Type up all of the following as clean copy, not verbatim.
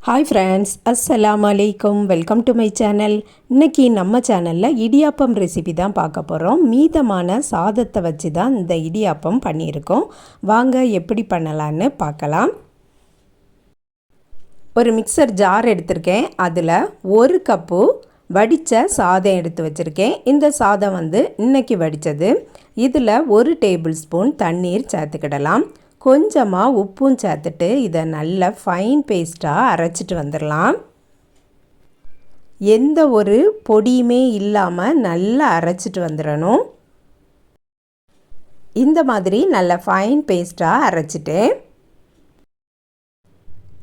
Hi friends, அஸ்ஸலாமு அலைக்கும். Welcome to my channel. இன்றைக்கி நம்ம சேனலில் இடியாப்பம் ரெசிபி தான் பார்க்க போகிறோம். மீதமான சாதத்தை வச்சு தான் இந்த இடியாப்பம் பண்ணியிருக்கோம். வாங்க எப்படி பண்ணலான்னு பார்க்கலாம். ஒரு மிக்சர் ஜார் எடுத்திருக்கேன். அதில் 1 கப்பு வடித்த சாதம் எடுத்து வச்சுருக்கேன். இந்த சாதம் இன்றைக்கி வடித்தது. இதில் 1 டேபிள் ஸ்பூன் தண்ணீர் சேர்த்துக்கிடலாம். கொஞ்சமாக உப்பும் சேர்த்துட்டு இதை நல்ல ஃபைன் பேஸ்ட்டாக அரைச்சிட்டு வந்துடலாம். எந்த ஒரு பொடியுமே இல்லாமல் நல்லா அரைச்சிட்டு வந்துடணும். இந்த மாதிரி நல்ல ஃபைன் பேஸ்ட்டாக அரைச்சிட்டேன்.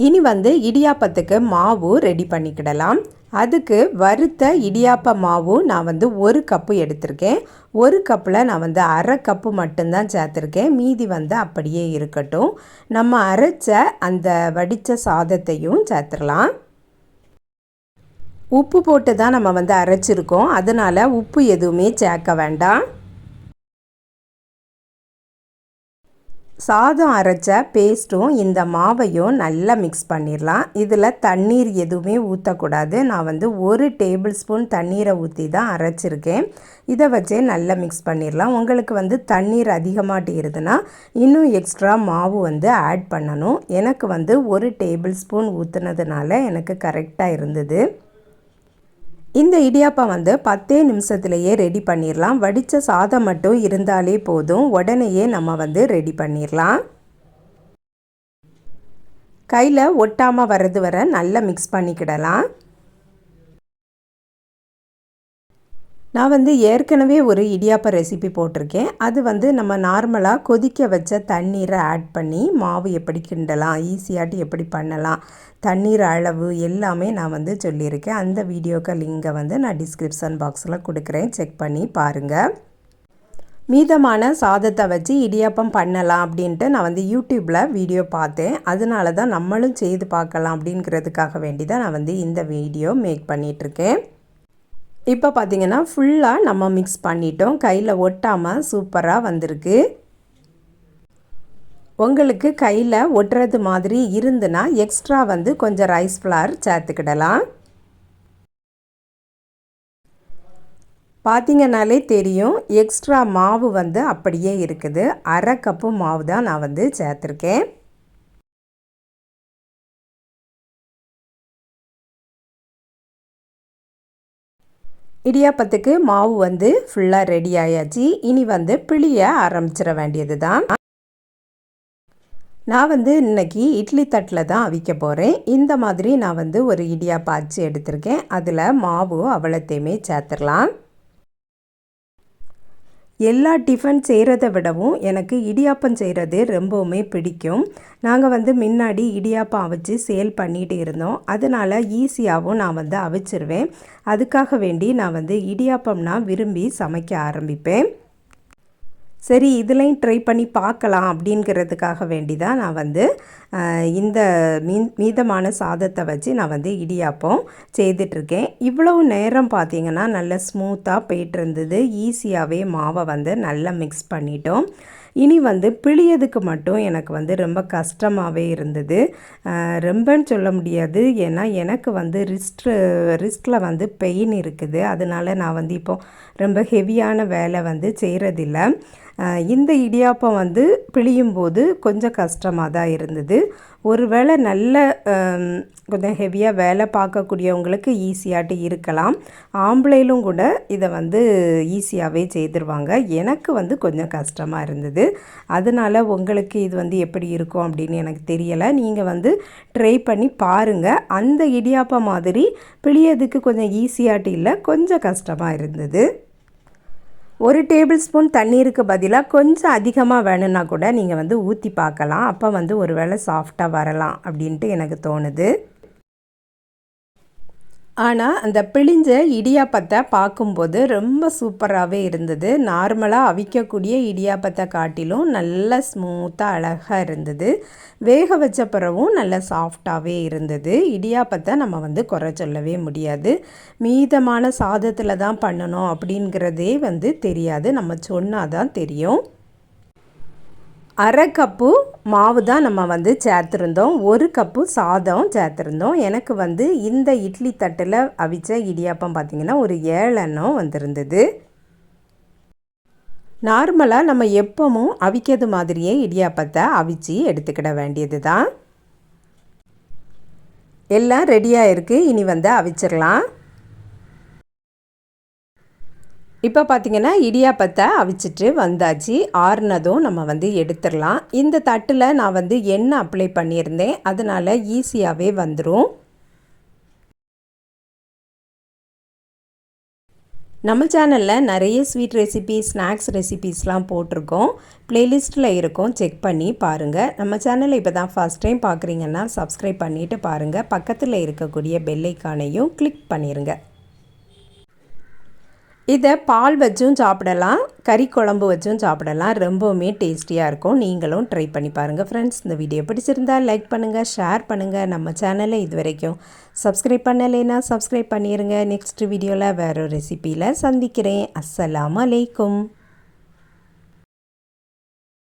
இனி இடியாப்பத்துக்கு மாவு ரெடி பண்ணிக்கிடலாம். அதுக்கு வறுத்த இடியாப்ப மாவு நான் 1 கப்பு எடுத்திருக்கேன். 1 கப்பில் நான் அரை கப்பு மட்டும்தான் சேர்த்துருக்கேன். மீதி அப்படியே இருக்கட்டும். நம்ம அரைச்ச அந்த வடித்த சாதத்தையும் சேர்த்துடலாம். உப்பு போட்டு தான் நம்ம அரைச்சிருக்கோம். அதனால் உப்பு எதுவுமே சேர்க்க வேண்டாம். சாதம் அரைச்ச பேஸ்ட்டும் இந்த மாவையும் நல்லா மிக்ஸ் பண்ணிடலாம். இதில் தண்ணீர் எதுவுமே ஊற்றக்கூடாது. நான் 1 டேபிள் ஸ்பூன் தண்ணீரை ஊற்றி தான் அரைச்சிருக்கேன். இதை வச்சே நல்லா மிக்ஸ் பண்ணிடலாம். உங்களுக்கு தண்ணீர் அதிகமாகிட்டு இருந்ததுன்னா இன்னும் எக்ஸ்ட்ரா மாவு ஆட் பண்ணணும். எனக்கு 1 டேபிள் ஸ்பூன் ஊற்றுனதுனால எனக்கு கரெக்டாக இருந்தது. இந்த இடியாப்பம் 10 நிமிஷத்துலேயே ரெடி பண்ணிடலாம். வடித்த சாதம் மட்டும் இருந்தாலே போதும். உடனேயே நம்ம ரெடி பண்ணிடலாம். கையில் ஒட்டாமல் வர்றது வரை நல்லா மிக்ஸ் பண்ணிக்கிடலாம். நான் ஏற்கனவே ஒரு இடியாப்ப ரெசிபி போட்டிருக்கேன். அது நம்ம நார்மலாக கொதிக்க வச்ச தண்ணீரை ஆட் பண்ணி மாவு எப்படி கிண்டலாம், ஈஸியாட்டி எப்படி பண்ணலாம், தண்ணீர் அளவு எல்லாமே நான் சொல்லியிருக்கேன். அந்த வீடியோக்கு லிங்கை நான் டிஸ்கிரிப்ஷன் பாக்ஸில் கொடுக்குறேன். செக் பண்ணி பாருங்கள். மீதமான சாதத்தை வச்சு இடியாப்பம் பண்ணலாம் அப்படின்ட்டு நான் யூடியூப்பில் வீடியோ பார்த்தேன். அதனால தான் நம்மளும் செய்து பார்க்கலாம் அப்படிங்கிறதுக்காக வேண்டி தான் நான் இந்த வீடியோ மேக் பண்ணிகிட்ருக்கேன். இப்போ பார்த்திங்கன்னா ஃபுல்லாக நம்ம மிக்ஸ் பண்ணிட்டோம். கையில் ஒட்டாமல் சூப்பராக வந்திருக்கு. உங்களுக்கு கையில் ஒட்டுறது மாதிரி இருந்துன்னா எக்ஸ்ட்ரா கொஞ்சம் ரைஸ் ஃப்ளார் சேர்த்துக்கிடலாம். பார்த்திங்கனாலே தெரியும், எக்ஸ்ட்ரா மாவு அப்படியே இருக்குது. அரை கப்பு மாவு தான் நான் சேர்த்துருக்கேன். இடியாப்பத்துக்கு மாவு ஃபுல்லாக ரெடி ஆயாச்சு. இனி பிழிய ஆரம்பிச்சிட வேண்டியது தான். நான் இன்றைக்கி இட்லி தட்டில் தான் அவிக்க போகிறேன். இந்த மாதிரி நான் ஒரு இடியாப்ப அச்சு எடுத்திருக்கேன். அதில் மாவு அவ்வளோத்தையுமே சேர்த்துடலாம். எல்லா டிஃபன் செய்கிறத விடவும் எனக்கு இடியாப்பம் செய்கிறது ரொம்பவுமே பிடிக்கும். நாங்கள் முன்னாடி இடியாப்பம் அவிச்சு சேல் பண்ணிகிட்டு இருந்தோம். அதனால் ஈஸியாகவும் நான் அவிச்சிருவேன். அதுக்காக வேண்டி நான் இடியாப்பம்னா விரும்பி சமைக்க ஆரம்பிப்பேன். சரி, இதுலையும் ட்ரை பண்ணி பார்க்கலாம் அப்படிங்கிறதுக்காக வேண்டி தான் நான் இந்த மீதமான சாதத்தை வச்சு நான் இடியாப்பம் செய்துட்ருக்கேன். இவ்வளவு நேரம் பார்த்திங்கன்னா நல்ல ஸ்மூத்தாக போய்ட்டுருந்தது. ஈஸியாகவே மாவை நல்லா மிக்ஸ் பண்ணிட்டோம். இனி பிழியதுக்கு மட்டும் எனக்கு ரொம்ப கஷ்டமாகவே இருந்தது. ரொம்பன்னு சொல்ல முடியாது. ஏன்னா எனக்கு ரிஸ்ட்டில் பெயின் இருக்குது. அதனால் நான் இப்போது ரொம்ப ஹெவியான வேலை செய்கிறதில்ல. இந்த இடியாப்பம் பிழியும் போது கொஞ்சம் கஷ்டமாக தான் இருந்தது. ஒரு வேளை நல்ல கொஞ்சம் ஹெவியாக வேலை பார்க்கக்கூடியவங்களுக்கு ஈஸியாட்டு இருக்கலாம். ஆம்பளையிலும் கூட இதை ஈஸியாகவே செய்திருவாங்க. எனக்கு கொஞ்சம் கஷ்டமாக இருந்தது. அதனால் உங்களுக்கு இது எப்படி இருக்கும் அப்படின்னு எனக்கு தெரியலை. நீங்கள் ட்ரை பண்ணி பாருங்கள். அந்த இடியாப்பம் மாதிரி பிழியதுக்கு கொஞ்சம் ஈஸியாட்டு இல்லை, கொஞ்சம் கஷ்டமாக இருந்தது. 1 டேபிள் ஸ்பூன் தண்ணீருக்கு பதிலாக கொஞ்சம் அதிகமாக வேணும்னா கூட நீங்கள் ஊற்றி பார்க்கலாம். அப்போ ஒரு வேளை சாஃப்டாக வரலாம் அப்படின்ட்டு எனக்கு தோணுது. ஆனால் அந்த பிழிஞ்ச இடியாப்பத்தை பார்க்கும்போது ரொம்ப சூப்பராகவே இருந்தது. நார்மலாக அவிக்கக்கூடிய இடியாப்பத்தை காட்டிலும் நல்ல ஸ்மூத்தாக அழகாக இருந்தது. வேக வச்ச பிறகும் நல்ல சாஃப்டாகவே இருந்தது. இடியாப்பத்தை நம்ம குறை சொல்லவே முடியாது. மீதமான சாதத்தில் தான் பண்ணணும் அப்படிங்கிறதே தெரியாது. நம்ம சொன்னால் தான் தெரியும். 1/2 கப்பு மாவு தான் நம்ம வந்து சேர்த்துருந்தோம். 1 கப்பு சாதம் சேர்த்துருந்தோம். எனக்கு வந்து இந்த இட்லி தட்டில் அவிச்ச இடியாப்பம் பார்த்திங்கன்னா ஒரு 7 எண்ணம் வந்திருந்தது. நார்மலாக நம்ம எப்பவும் அவிக்கிறது மாதிரியே இடியாப்பத்தை அவிச்சு எடுத்துக்கிட வேண்டியது தான். எல்லாம் ரெடியாக இருக்குது. இனி வந்து அவிச்சிடலாம். இப்போ பார்த்திங்கன்னா இடியாப்பத்தை அவிச்சிட்டு வந்தாச்சு. ஆறுனதும் நம்ம வந்து எடுத்துடலாம். இந்த தட்டில் நான் வந்து எண்ணெய் அப்ளை பண்ணியிருந்தேன், அதனால் ஈஸியாகவே வந்துடும். நம்ம சேனலில் நிறைய ஸ்வீட் ரெசிபி, ஸ்நாக்ஸ் ரெசிபீஸ்லாம் போட்டிருக்கோம். ப்ளேலிஸ்ட்டில் இருக்கும், செக் பண்ணி பாருங்கள். நம்ம சேனலை இப்போ தான் ஃபஸ்ட் டைம் பார்க்குறீங்கன்னா சப்ஸ்கிரைப் பண்ணிவிட்டு பாருங்கள். பக்கத்தில் இருக்கக்கூடிய பெல் ஐக்கானையும் கிளிக் பண்ணிடுங்க. இதை பால் வச்சும் சாப்பிடலாம், கறி குழம்பு வச்சும் சாப்பிடலாம். ரொம்பவுமே டேஸ்டியாக இருக்கும். நீங்களும் ட்ரை பண்ணி பாருங்கள் ஃப்ரெண்ட்ஸ். இந்த வீடியோ பிடிச்சிருந்தால் லைக் பண்ணுங்கள், ஷேர் பண்ணுங்கள். நம்ம சேனலை இது வரைக்கும் சப்ஸ்கிரைப் பண்ணலைன்னா சப்ஸ்கிரைப் பண்ணிடுங்க. நெக்ஸ்ட் வீடியோவில் வேறு ரெசிப்பியில் சந்திக்கிறேன். அஸ்ஸலாமு அலைக்கும்.